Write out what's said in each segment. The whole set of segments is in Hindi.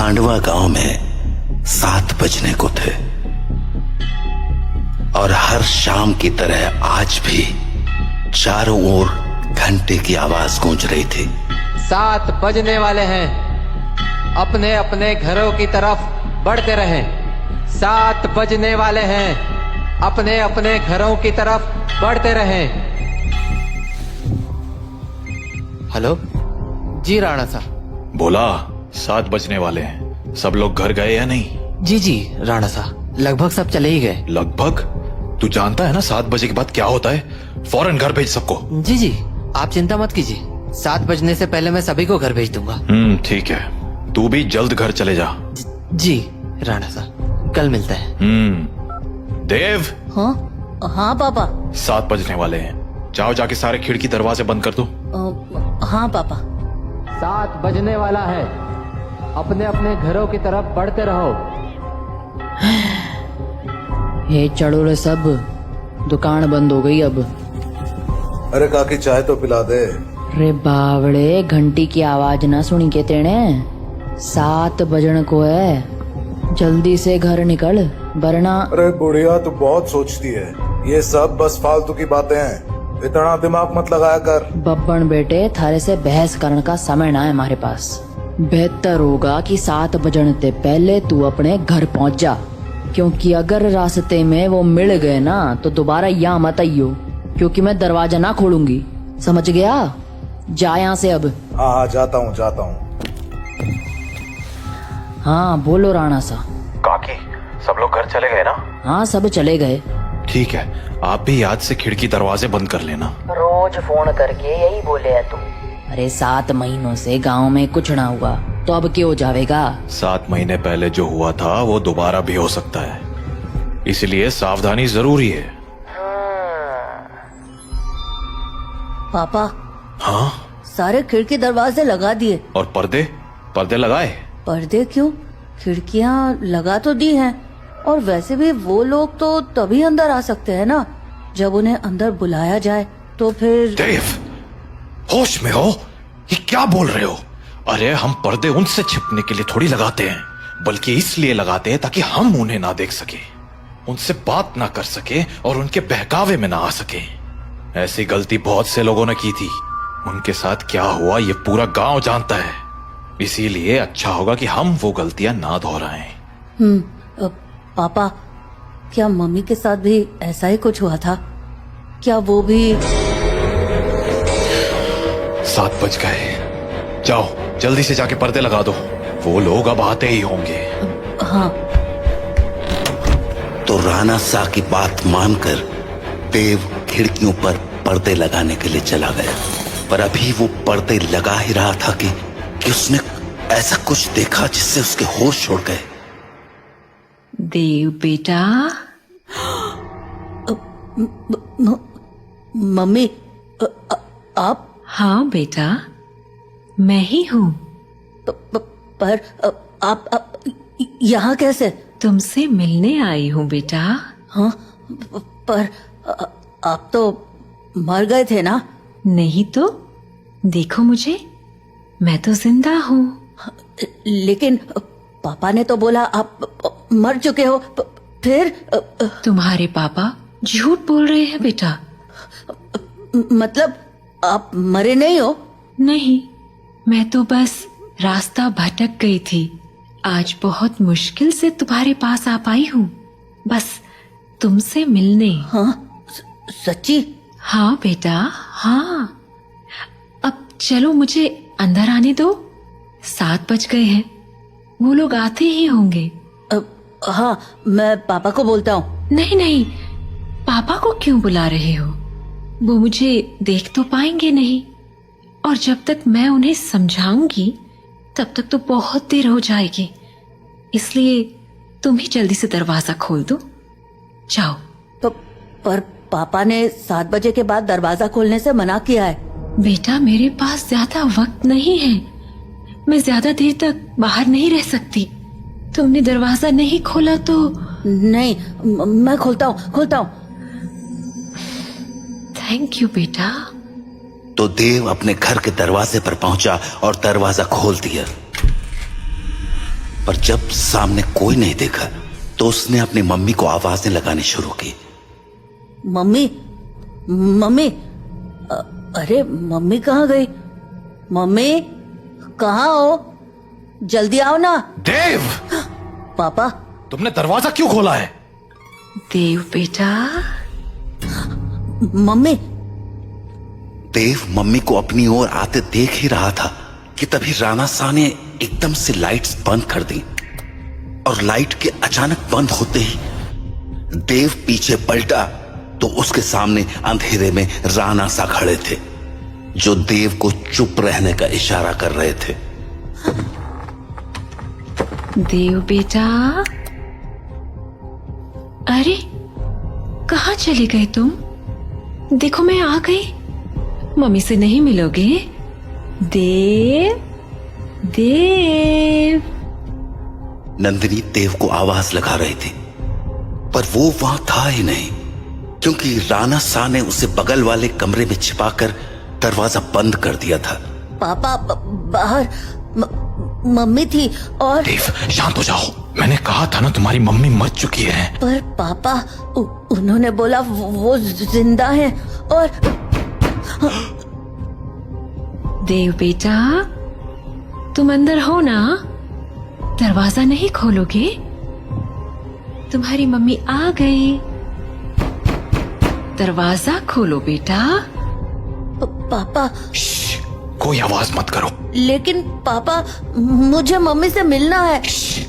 खांडवा गांव में 7 बजने को थे और हर शाम की तरह आज भी चारों ओर घंटे की आवाज गूंज रही थी। 7 बजने वाले हैं, अपने अपने घरों की तरफ बढ़ते रहें। 7 बजने वाले हैं, अपने अपने घरों की तरफ बढ़ते रहें। हेलो जी राणा साहब। बोला 7 बजने वाले हैं, सब लोग घर गए या नहीं? जी जी राणा साहब, लगभग सब चले ही गए। लगभग? तू जानता है ना 7 बजे के बाद क्या होता है? फौरन घर भेज सबको। जी जी आप चिंता मत कीजिए, 7 बजने से पहले मैं सभी को घर भेज दूंगा। ठीक है, तू भी जल्द घर चले जा। जी राणा साहब, कल मिलते हैं। देव। हाँ हाँ पापा। 7 बजने वाले हैं, जाओ जाके सारे खिड़की दरवाजे बंद कर दो। हाँ पापा। 7 बजने वाला है, अपने अपने घरों की तरफ बढ़ते रहो। हे चढ़ो रे सब, दुकान बंद हो गई अब। अरे काकी चाय तो पिला दे। रे बावड़े, घंटी की आवाज ना सुनी के तेने? 7 बजन को है, जल्दी से घर निकल वरना। अरे बुढ़िया तू बहुत सोचती है, ये सब बस फालतू की बातें हैं, इतना दिमाग मत लगाया कर। बब्बन बेटे, थारे से बहस करने का समय ना है हमारे पास। बेहतर होगा कि 7 बजने से पहले तू अपने घर पहुंच जा, क्योंकि अगर रास्ते में वो मिल गए ना तो दोबारा यहाँ मत आइयो, क्योंकि मैं दरवाजा ना खोलूंगी, समझ गया? जा यहाँ से अब। हाँ जाता हूँ जाता हूँ। हाँ बोलो राणा सा। काकी सब लोग घर चले गए ना? हाँ सब चले गए। ठीक है, आप भी याद से खिड़की दरवाजे बंद कर लेना। रोज फोन करके यही बोले है तू। अरे 7 महीनों से गांव में कुछ ना हुआ तो अब क्यों जावेगा? 7 महीने पहले जो हुआ था वो दोबारा भी हो सकता है, इसलिए सावधानी जरूरी है। पापा। हाँ? सारे खिड़की दरवाजे लगा दिए। और पर्दे? पर्दे लगाए? पर्दे क्यों? खिड़कियां लगा तो दी हैं, और वैसे भी वो लोग तो तभी अंदर आ सकते हैं ना जब उन्हें अंदर बुलाया जाए, तो फिर। देव, होश में हो? ये क्या बोल रहे हो? अरे हम पर्दे उनसे छिपने के लिए थोड़ी लगाते हैं, बल्कि इसलिए लगाते हैं ताकि हम उन्हें ना देख सके, उनसे बात ना कर सके और उनके बहकावे में ना आ सके। ऐसी गलती बहुत से लोगों ने की थी, उनके साथ क्या हुआ ये पूरा गांव जानता है, इसीलिए अच्छा होगा कि हम वो गलतियां ना दोहराएं। पापा, क्या मम्मी के साथ भी ऐसा ही कुछ हुआ था? क्या वो भी? 7 बज गए, जाओ जल्दी से जाके पर्दे लगा दो, वो लोग अब आते ही होंगे। हाँ। तो राणा सा की बात मानकर देव खिड़कियों पर पर्दे लगाने के लिए चला गया, पर अभी वो पर्दे लगा ही रहा था कि उसने ऐसा कुछ देखा जिससे उसके होश उड़ गए। देव बेटा। मम्मी, आप? हाँ बेटा, मैं ही हूँ। पर आप यहाँ कैसे? तुमसे मिलने आई हूँ बेटा। हाँ, पर आप तो मर गए थे ना? नहीं तो, देखो मुझे, मैं तो जिंदा हूँ। लेकिन पापा ने तो बोला आप मर चुके हो। फिर? तुम्हारे पापा झूठ बोल रहे हैं बेटा। मतलब आप मरे नहीं हो? नहीं, मैं तो बस रास्ता भटक गई थी, आज बहुत मुश्किल से तुम्हारे पास आ पाई हूँ, बस तुमसे मिलने। हाँ? सच्ची? हाँ बेटा, हाँ। अब चलो मुझे अंदर आने दो, 7 बज गए हैं, वो लोग आते ही होंगे। हाँ, मैं पापा को बोलता हूँ। नहीं नहीं, पापा को क्यों बुला रहे हो? वो मुझे देख तो पाएंगे नहीं, और जब तक मैं उन्हें समझाऊंगी तब तक तो बहुत देर हो जाएगी, इसलिए तुम ही जल्दी से दरवाजा खोल दो, जाओ। पर पापा ने 7 बजे के बाद दरवाजा खोलने से मना किया है। बेटा मेरे पास ज्यादा वक्त नहीं है, मैं ज्यादा देर तक बाहर नहीं रह सकती। तुमने दरवाजा नहीं खोला तो? नहीं, मैं खोलता हूँ। थैंक यू बेटा। तो देव अपने घर के दरवाजे पर पहुंचा और दरवाजा खोल दिया। पर जब सामने कोई नहीं देखा तो उसने अपनी मम्मी को आवाजें लगानी शुरू की। मम्मी, मम्मी, अरे मम्मी कहाँ गई? मम्मी कहाँ हो? जल्दी आओ ना। देव, पापा, तुमने दरवाजा क्यों खोला है? देव बेटा, मम्मी। देव मम्मी को अपनी ओर आते देख ही रहा था कि तभी राणा शाह ने एकदम से लाइट्स बंद कर दी और लाइट के अचानक बंद होते ही देव पीछे पलटा तो उसके सामने अंधेरे में राणा शाह खड़े थे जो देव को चुप रहने का इशारा कर रहे थे। देव बेटा, अरे कहाँ चले गए तुम? देखो मैं आ गई। मम्मी से नहीं मिलोगे? देव, देव। नंदिनी देव को आवाज लगा रही थी पर वो वहां था ही नहीं क्योंकि राणा शाह ने उसे बगल वाले कमरे में छिपाकर दरवाजा बंद कर दिया था। पापा बाहर मम्मी थी और देव शांत हो जाओ, मैंने कहा था ना तुम्हारी मम्मी मर चुकी है। पर पापा उन्होंने बोला वो जिंदा है और देव बेटा, तुम अंदर हो ना? दरवाजा नहीं खोलोगे? तुम्हारी मम्मी आ गई। दरवाजा खोलो बेटा। पापा। श्श, कोई आवाज मत करो। लेकिन पापा, मुझे मम्मी से मिलना है। श्श,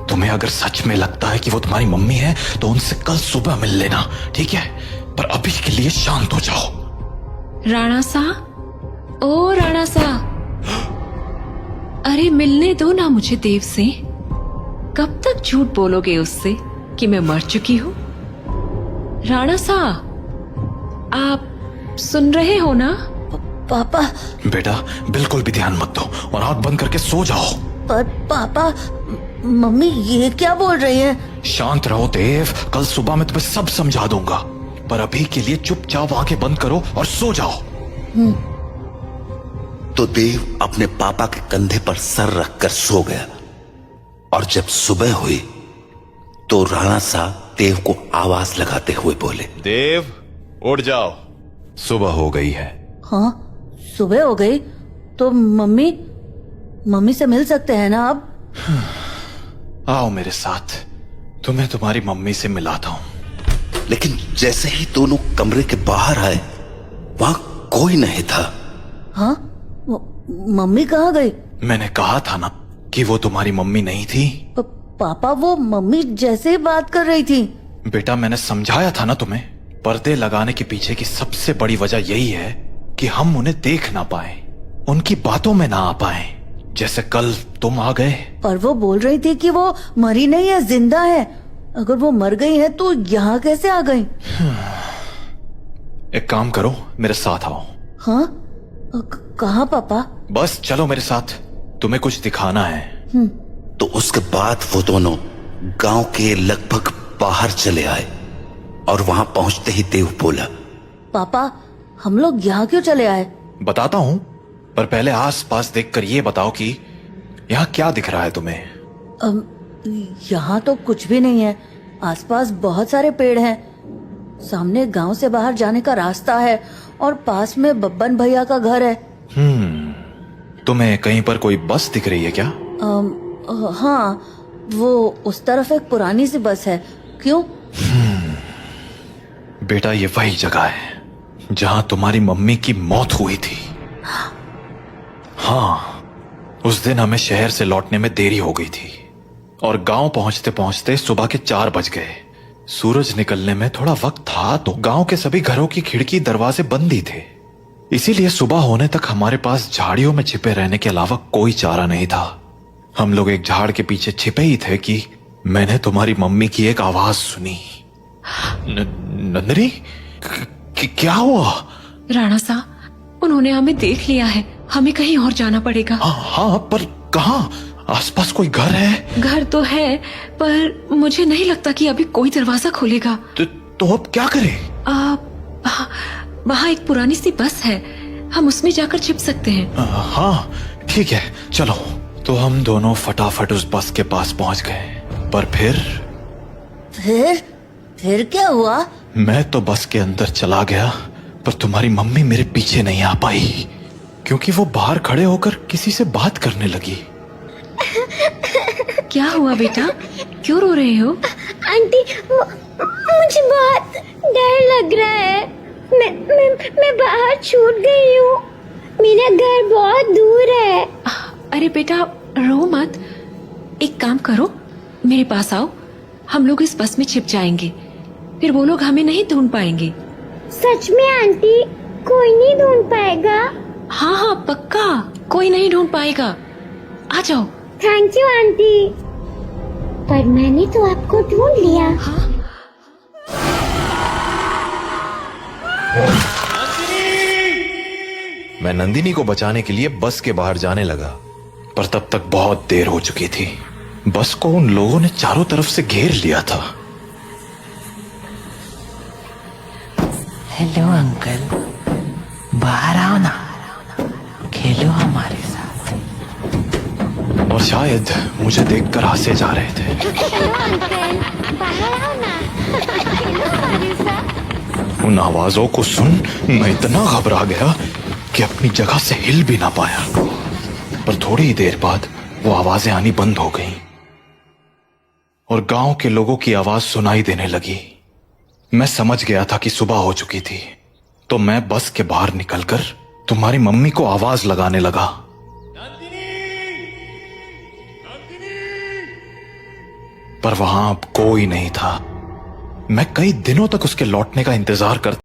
तुम्हें अगर सच में लगता है कि वो तुम्हारी मम्मी है तो उनसे कल सुबह मिल लेना, ठीक है? पर अभी के लिए शांत हो जाओ। राणा सा, ओ राणा सा, अरे मिलने दो ना मुझे देव से। कब तक झूठ बोलोगे उससे कि मैं मर चुकी हूँ? राणा सा, आप सुन रहे हो ना? पापा। बेटा बिल्कुल भी ध्यान मत दो और आंख बंद करके सो जाओ। पर पापा, मम्मी ये क्या बोल रही हैं? शांत रहो देव, कल सुबह मैं तुम्हें सब समझा दूंगा, पर अभी के लिए चुपचाप आंखें बंद करो और सो जाओ। तो देव अपने पापा के कंधे पर सर रखकर सो गया और जब सुबह हुई तो राणा शाह देव को आवाज लगाते हुए बोले, देव उठ जाओ, सुबह हो गई है। हाँ, सुबह हो गई तो मम्मी से मिल सकते हैं ना अब? आओ मेरे साथ, तुम्हें तुम्हारी मम्मी से मिलाता हूँ। लेकिन जैसे ही दोनों कमरे के बाहर आए वहां कोई नहीं था। हाँ, मम्मी कहाँ गई? मैंने कहा था ना कि वो तुम्हारी मम्मी नहीं थी। पापा, वो मम्मी जैसे ही बात कर रही थी। बेटा मैंने समझाया था ना तुम्हें, पर्दे लगाने के पीछे की सबसे बड़ी वजह यही है कि हम उन्हें देख ना पाए, उनकी बातों में ना आ पाए, जैसे कल तुम आ गए। पर वो बोल रही थी कि वो मरी नहीं है, जिंदा है। अगर वो मर गई है तो यहाँ कैसे आ गई? एक काम करो, मेरे साथ आओ। हाँ, कहाँ पापा? बस चलो मेरे साथ, तुम्हें कुछ दिखाना है। तो उसके बाद वो दोनों गांव के लगभग बाहर चले आए और वहां पहुंचते ही देव बोला, पापा हम लोग यहाँ क्यों चले आए? बताता हूँ, पर पहले आस पास देखकर ये बताओ कि यहाँ क्या दिख रहा है तुम्हें? यहाँ तो कुछ भी नहीं है। आसपास बहुत सारे पेड़ हैं। सामने गांव से बाहर जाने का रास्ता है और पास में बब्बन भैया का घर है। तुम्हें कहीं पर कोई बस दिख रही है क्या? हाँ, वो उस तरफ एक पुरानी सी बस है। क्यों? बेटा ये वही जगह है जहां तुम्हारी मम्मी की मौत हुई थी। हाँ, उस दिन हमें शहर से लौटने में देरी हो गई थी और गांव पहुंचते पहुंचते सुबह के 4 बज गए। सूरज निकलने में थोड़ा वक्त था तो गांव के सभी घरों की खिड़की दरवाजे बंद ही थे, इसीलिए सुबह होने तक हमारे पास झाड़ियों में छिपे रहने के अलावा कोई चारा नहीं था। हम लोग एक झाड़ के पीछे छिपे ही थे कि मैंने तुम्हारी मम्मी की एक आवाज सुनी। नंदिनी, क्या हुआ? राणा सा, उन्होंने हमें देख लिया है, हमें कहीं और जाना पड़ेगा। हाँ, पर कहाँ? आसपास कोई घर है? घर तो है, पर मुझे नहीं लगता कि अभी कोई दरवाजा खोलेगा। तो अब क्या करें? वहाँ एक पुरानी सी बस है, हम उसमें जाकर छिप सकते हैं। हाँ ठीक है, चलो तो हम दोनों फटाफट उस बस के पास पहुंच गए। पर फिर क्या हुआ? मैं तो बस के अंदर चला गया, पर तुम्हारी मम्मी मेरे पीछे नहीं आ पाई, क्योंकि वो बाहर खड़े होकर किसी से बात करने लगी। क्या हुआ बेटा, क्यों रो रहे हो? आंटी, मुझे बहुत डर लग रहा है। मैं बाहर छूट गई हूँ। मेरा घर बहुत दूर है। अरे बेटा रो मत, एक काम करो, मेरे पास आओ, हम लोग इस बस में छिप जाएंगे, फिर वो लोग हमें नहीं ढूंढ पाएंगे। सच में आंटी, कोई नहीं ढूंढ पाएगा? हाँ हाँ पक्का, कोई नहीं ढूंढ पाएगा, आ जाओ। थैंक यू आंटी, पर मैंने तो आपको ढूंढ लिया। हाँ? मैं नंदिनी को बचाने के लिए बस के बाहर जाने लगा, पर तब तक बहुत देर हो चुकी थी। बस को उन लोगों ने चारों तरफ से घेर लिया था। हेलो अंकल, बाहर आओ ना, खेलो हमारे साथ। और शायद मुझे देखकर हंसे जा रहे थे। हेलो अंकल, बाहर आओ ना, खेलो हमारे साथ। उन आवाजों को सुन मैं इतना घबरा गया कि अपनी जगह से हिल भी ना पाया। पर थोड़ी ही देर बाद वो आवाजें आनी बंद हो गईं और गांव के लोगों की आवाज सुनाई देने लगी। मैं समझ गया था कि सुबह हो चुकी थी, तो मैं बस के बाहर निकलकर तुम्हारी मम्मी को आवाज लगाने लगा। पर वहां अब कोई नहीं था। मैं कई दिनों तक उसके लौटने का इंतजार करता